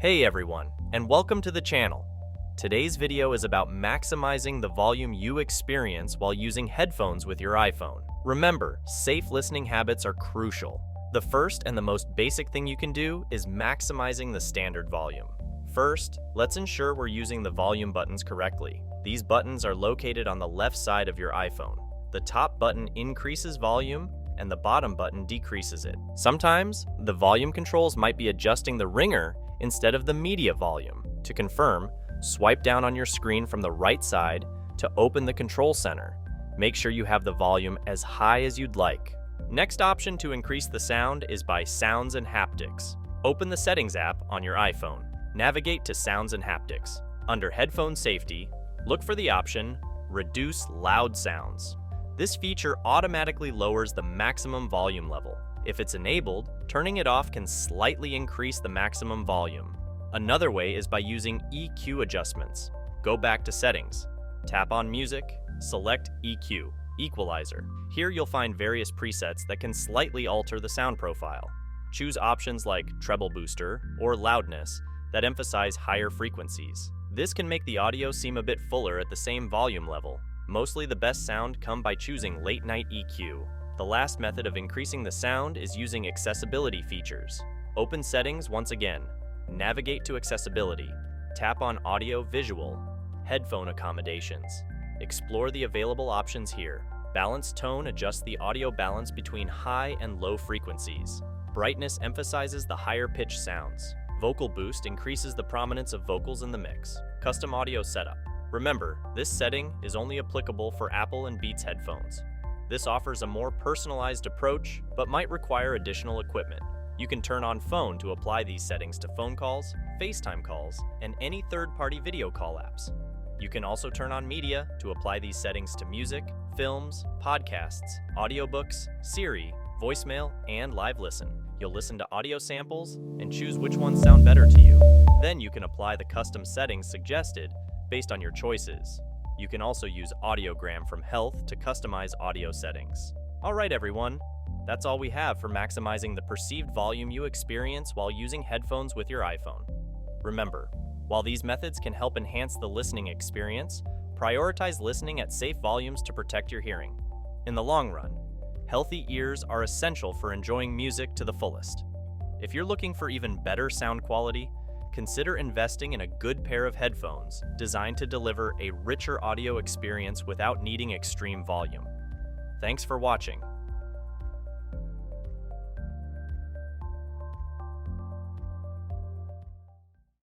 Hey everyone, and welcome to the channel. Today's video is about maximizing the volume you experience while using headphones with your iPhone. Remember, safe listening habits are crucial. The first and the most basic thing you can do is maximizing the standard volume. First, let's ensure we're using the volume buttons correctly. These buttons are located on the left side of your iPhone. The top button increases volume, and the bottom button decreases it. Sometimes, the volume controls might be adjusting the ringer instead of the media volume. To confirm, swipe down on your screen from the right side to open the control center. Make sure you have the volume as high as you'd like. Next option to increase the sound is by Sounds and Haptics. Open the Settings app on your iPhone. Navigate to Sounds and Haptics. Under Headphone Safety, look for the option Reduce Loud Sounds. This feature automatically lowers the maximum volume level. If it's enabled, turning it off can slightly increase the maximum volume. Another way is by using EQ adjustments. Go back to Settings, tap on Music, select EQ, Equalizer. Here you'll find various presets that can slightly alter the sound profile. Choose options like Treble Booster or Loudness that emphasize higher frequencies. This can make the audio seem a bit fuller at the same volume level. Mostly the best sound come by choosing Late Night EQ. The last method of increasing the sound is using accessibility features. Open Settings once again. Navigate to Accessibility. Tap on Audio Visual, Headphone Accommodations. Explore the available options here. Balanced Tone adjusts the audio balance between high and low frequencies. Brightness emphasizes the higher pitch sounds. Vocal Boost increases the prominence of vocals in the mix. Custom Audio Setup. Remember, this setting is only applicable for Apple and Beats headphones. This offers a more personalized approach, but might require additional equipment. You can turn on Phone to apply these settings to phone calls, FaceTime calls, and any third-party video call apps. You can also turn on Media to apply these settings to music, films, podcasts, audiobooks, Siri, voicemail, and live listen. You'll listen to audio samples and choose which ones sound better to you. Then you can apply the custom settings suggested based on your choices. You can also use Audiogram from Health to customize audio settings. All right, everyone. That's all we have for maximizing the perceived volume you experience while using headphones with your iPhone. Remember, while these methods can help enhance the listening experience, prioritize listening at safe volumes to protect your hearing. In the long run, healthy ears are essential for enjoying music to the fullest. If you're looking for even better sound quality, consider investing in a good pair of headphones designed to deliver a richer audio experience without needing extreme volume. Thanks for watching.